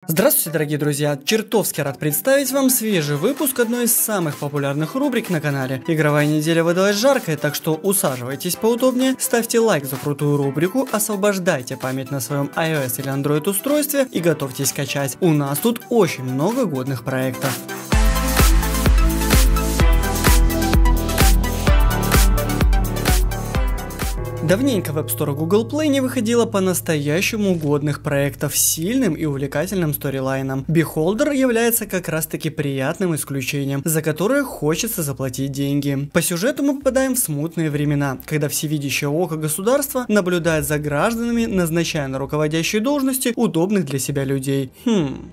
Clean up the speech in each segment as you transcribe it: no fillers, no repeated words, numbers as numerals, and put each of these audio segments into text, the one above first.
Здравствуйте, дорогие друзья! Чертовски рад представить вам свежий выпуск одной из самых популярных рубрик на канале. Игровая неделя выдалась жаркой, так что усаживайтесь поудобнее, ставьте лайк за крутую рубрику, освобождайте память на своем iOS или Android устройстве и готовьтесь качать. У нас тут очень много годных проектов. Давненько в App Store Google Play не выходило по-настоящему годных проектов с сильным и увлекательным сторилайном. Beholder является как раз таки приятным исключением, за которое хочется заплатить деньги. По сюжету мы попадаем в смутные времена, когда всевидящее око государства наблюдает за гражданами, назначая на руководящие должности удобных для себя людей,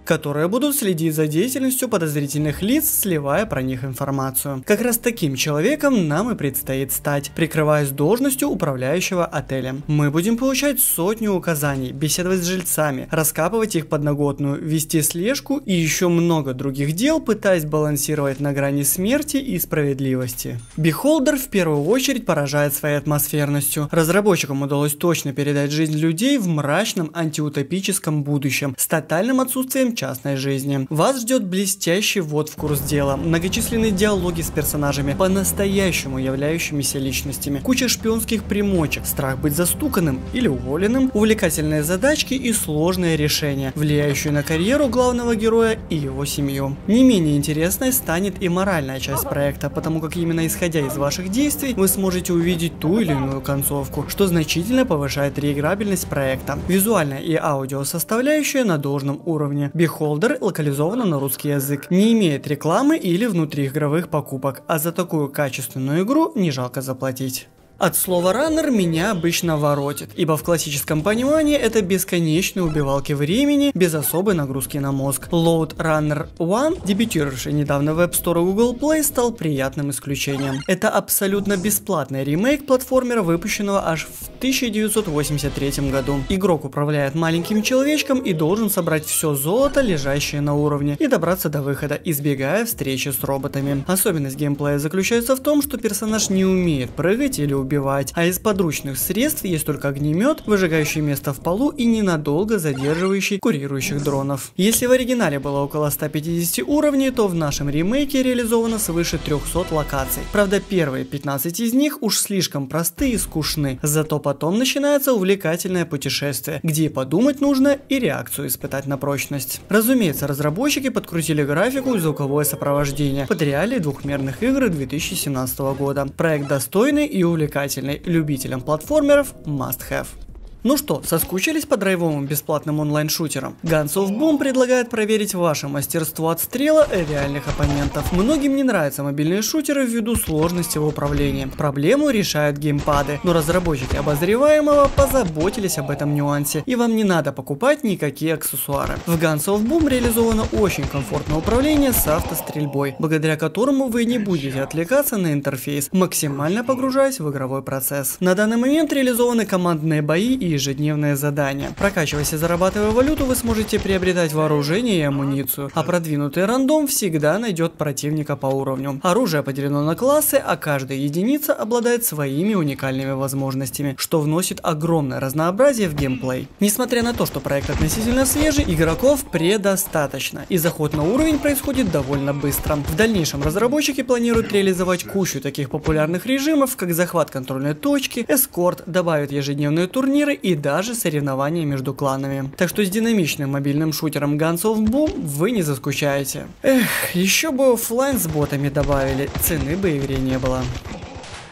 которые будут следить за деятельностью подозрительных лиц, сливая про них информацию. Как раз таким человеком нам и предстоит стать, прикрываясь должностью управляющего отелем. Мы будем получать сотню указаний, беседовать с жильцами, раскапывать их подноготную, вести слежку и еще много других дел, пытаясь балансировать на грани смерти и справедливости. Beholder в первую очередь поражает своей атмосферностью. Разработчикам удалось точно передать жизнь людей в мрачном антиутопическом будущем с тотальным отсутствием частной жизни. Вас ждет блестящий ввод в курс дела, многочисленные диалоги с персонажами, по-настоящему являющимися личностями, куча шпионских примочек, страх быть застуканным или уволенным, увлекательные задачки и сложные решения, влияющие на карьеру главного героя и его семью. Не менее интересной станет и моральная часть проекта, потому как именно исходя из ваших действий вы сможете увидеть ту или иную концовку, что значительно повышает реиграбельность проекта. Визуальная и аудио составляющая на должном уровне. Beholder локализована на русский язык, не имеет рекламы или внутриигровых покупок, а за такую качественную игру не жалко заплатить. От слова «раннер» меня обычно воротит, ибо в классическом понимании это бесконечные убивалки времени без особой нагрузки на мозг. Load Runner One, дебютировавший недавно в App Store Google Play, стал приятным исключением. Это абсолютно бесплатный ремейк платформера, выпущенного аж в 1983 году. Игрок управляет маленьким человечком и должен собрать все золото, лежащее на уровне, и добраться до выхода, избегая встречи с роботами. Особенность геймплея заключается в том, что персонаж не умеет прыгать или убивать, а из подручных средств есть только огнемет, выжигающий место в полу и ненадолго задерживающий курирующих дронов. Если в оригинале было около 150 уровней, то в нашем ремейке реализовано свыше 300 локаций. Правда, первые 15 из них уж слишком просты и скучны, зато потом начинается увлекательное путешествие, где подумать нужно и реакцию испытать на прочность. Разумеется, разработчики подкрутили графику и звуковое сопровождение под реалии двухмерных игр 2017 года. Проект достойный и увлекательный. Любителям платформеров must have. Ну что, соскучились по драйвовым бесплатным онлайн-шутерам? Guns of Boom предлагает проверить ваше мастерство отстрела реальных оппонентов. Многим не нравятся мобильные шутеры ввиду сложности в управлении. Проблему решают геймпады, но разработчики обозреваемого позаботились об этом нюансе, и вам не надо покупать никакие аксессуары. В Guns of Boom реализовано очень комфортное управление с автострельбой, благодаря которому вы не будете отвлекаться на интерфейс, максимально погружаясь в игровой процесс. На данный момент реализованы командные бои и ежедневные задания. Прокачиваясь и зарабатывая валюту, вы сможете приобретать вооружение и амуницию, а продвинутый рандом всегда найдет противника по уровню. Оружие поделено на классы, а каждая единица обладает своими уникальными возможностями, что вносит огромное разнообразие в геймплей. Несмотря на то, что проект относительно свежий, игроков предостаточно, и заход на уровень происходит довольно быстро. В дальнейшем разработчики планируют реализовать кучу таких популярных режимов, как захват контрольной точки, эскорт, добавят ежедневные турниры и даже соревнования между кланами. Так что с динамичным мобильным шутером Guns of Boom вы не заскучаете. Еще бы оффлайн с ботами добавили, цены бы игре не было.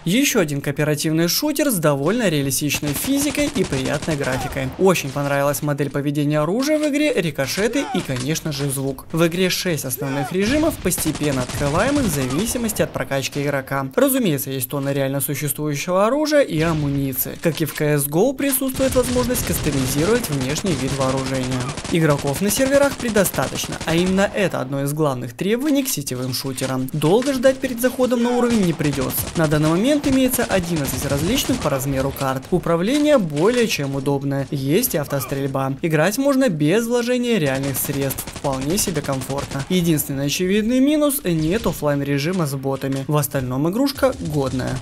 Еще один кооперативный шутер с довольно реалистичной физикой и приятной графикой. Очень понравилась модель поведения оружия в игре, рикошеты и, конечно же, звук. В игре 6 основных режимов, постепенно открываемых в зависимости от прокачки игрока. Разумеется, есть тонны реально существующего оружия и амуниции. Как и в CSGO, присутствует возможность кастомизировать внешний вид вооружения. Игроков на серверах предостаточно, а именно это одно из главных требований к сетевым шутерам. Долго ждать перед заходом на уровень не придется. На данный момент имеется 11 различных по размеру карт. Управление более чем удобное. Есть и автострельба. Играть можно без вложения реальных средств. Вполне себе комфортно. Единственный очевидный минус — нет оффлайн режима с ботами. В остальном игрушка годная.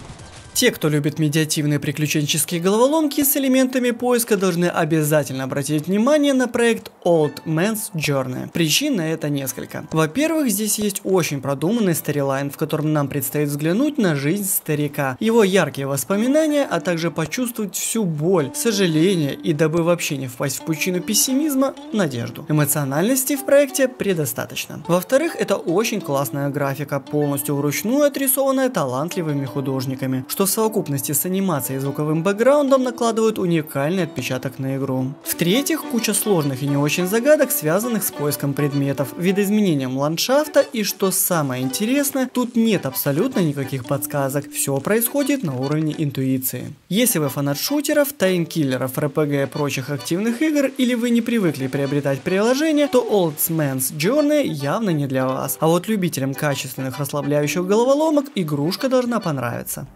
Те, кто любит медиативные приключенческие головоломки с элементами поиска, должны обязательно обратить внимание на проект Old Man's Journey. Причин на это несколько. Во-первых, здесь есть очень продуманный сторилайн, в котором нам предстоит взглянуть на жизнь старика, его яркие воспоминания, а также почувствовать всю боль, сожаление и, дабы вообще не впасть в пучину пессимизма, надежду. Эмоциональности в проекте предостаточно. Во-вторых, это очень классная графика, полностью вручную отрисованная талантливыми художниками, что в совокупности с анимацией и звуковым бэкграундом накладывают уникальный отпечаток на игру. В-третьих, куча сложных и не очень загадок, связанных с поиском предметов, видоизменением ландшафта и, что самое интересное, тут нет абсолютно никаких подсказок, все происходит на уровне интуиции. Если вы фанат шутеров, таймкиллеров, RPG и прочих активных игр, или вы не привыкли приобретать приложения, то Old Man's Journey явно не для вас, а вот любителям качественных расслабляющих головоломок игрушка должна понравиться.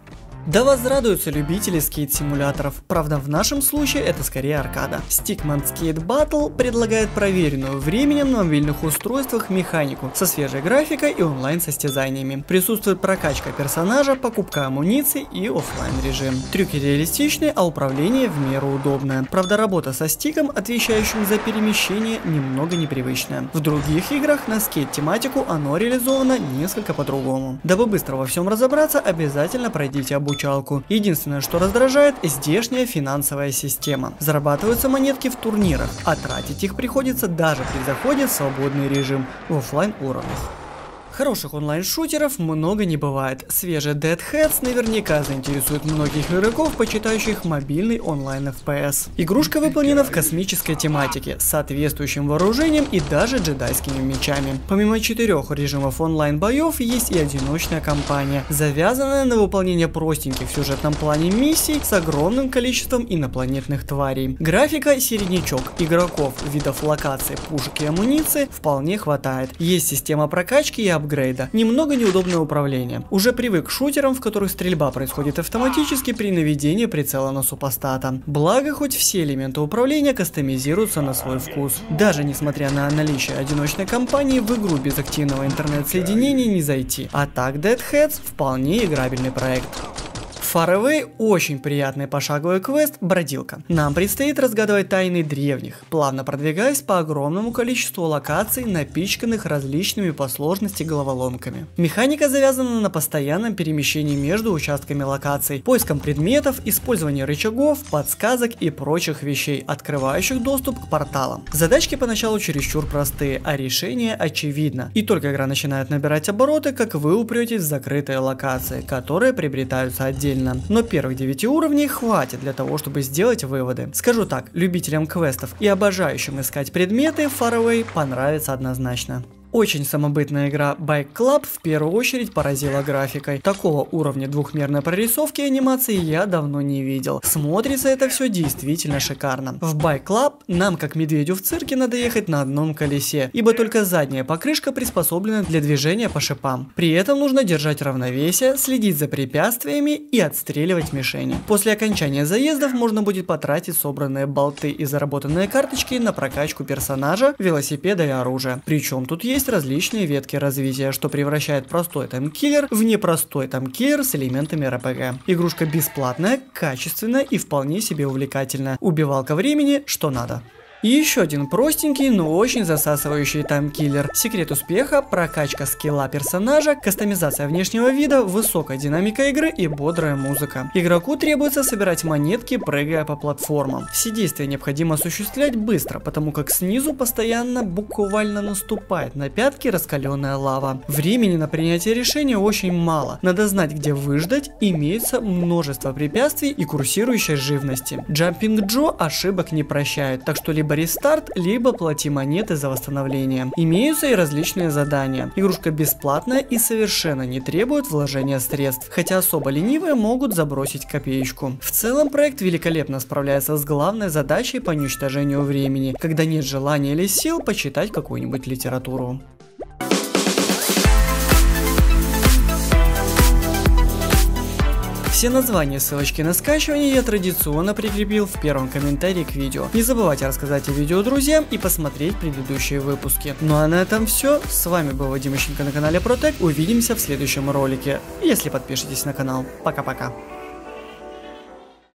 Да возрадуются любители скейт-симуляторов, правда в нашем случае это скорее аркада. Stickman Skate Battle предлагает проверенную временем на мобильных устройствах механику со свежей графикой и онлайн-состязаниями. Присутствует прокачка персонажа, покупка амуниции и офлайн режим. Трюки реалистичные, а управление в меру удобное. Правда работа со стиком, отвечающим за перемещение, немного непривычная. В других играх на скейт-тематику оно реализовано несколько по-другому. Дабы быстро во всем разобраться, обязательно пройдите обучение. Единственное, что раздражает, здешняя финансовая система. Зарабатываются монетки в турнирах, а тратить их приходится даже при заходе в свободный режим в офлайн уровнях. Хороших онлайн-шутеров много не бывает. Свежий Dead Heads наверняка заинтересует многих игроков, почитающих мобильный онлайн FPS. Игрушка выполнена в космической тематике, с соответствующим вооружением и даже джедайскими мечами. Помимо 4 режимов онлайн-боев, есть и одиночная кампания, завязанная на выполнение простеньких в сюжетном плане миссий с огромным количеством инопланетных тварей. Графика середнячок, игроков, видов локаций, пушек и амуниции вполне хватает. Есть система прокачки и апгрейда. Немного неудобное управление. Уже привык к шутерам, в которых стрельба происходит автоматически при наведении прицела на супостата. Благо, хоть все элементы управления кастомизируются на свой вкус. Даже несмотря на наличие одиночной кампании, в игру без активного интернет-соединения не зайти. А так Dead Heads вполне играбельный проект. Far Away очень приятный пошаговый квест «Бродилка». Нам предстоит разгадывать тайны древних, плавно продвигаясь по огромному количеству локаций, напичканных различными по сложности головоломками. Механика завязана на постоянном перемещении между участками локаций, поиском предметов, использовании рычагов, подсказок и прочих вещей, открывающих доступ к порталам. Задачки поначалу чересчур простые, а решение очевидно. И только игра начинает набирать обороты, как вы упретесь в закрытые локации, которые приобретаются отдельно. Но первых 9 уровней хватит для того, чтобы сделать выводы. Скажу так, любителям квестов и обожающим искать предметы Far Away понравится однозначно. Очень самобытная игра Bike Club в первую очередь поразила графикой. Такого уровня двухмерной прорисовки и анимации я давно не видел. Смотрится это все действительно шикарно. В Bike Club нам, как медведю в цирке, надо ехать на одном колесе, ибо только задняя покрышка приспособлена для движения по шипам. При этом нужно держать равновесие, следить за препятствиями и отстреливать мишени. После окончания заездов можно будет потратить собранные болты и заработанные карточки на прокачку персонажа, велосипеда и оружия. Причем тут есть различные ветки развития, что превращает простой таймкиллер в непростой таймкиллер с элементами RPG. Игрушка бесплатная, качественная и вполне себе увлекательная. Убивалка времени, что надо. И еще один простенький, но очень засасывающий таймкиллер. Секрет успеха, прокачка скилла персонажа, кастомизация внешнего вида, высокая динамика игры и бодрая музыка. Игроку требуется собирать монетки, прыгая по платформам. Все действия необходимо осуществлять быстро, потому как снизу постоянно буквально наступает на пятки раскаленная лава. Времени на принятие решения очень мало. Надо знать, где выждать, имеется множество препятствий и курсирующей живности. Jumping Joe ошибок не прощает, так что либо рестарт, либо плати монеты за восстановление. Имеются и различные задания. Игрушка бесплатная и совершенно не требует вложения средств, хотя особо ленивые могут забросить копеечку. В целом проект великолепно справляется с главной задачей по уничтожению времени, когда нет желания или сил почитать какую-нибудь литературу. Все названия и ссылочки на скачивание я традиционно прикрепил в первом комментарии к видео. Не забывайте рассказать о видео друзьям и посмотреть предыдущие выпуски. Ну а на этом все. С вами был Вадим Ищенко на канале Протек. Увидимся в следующем ролике, если подпишетесь на канал. Пока-пока.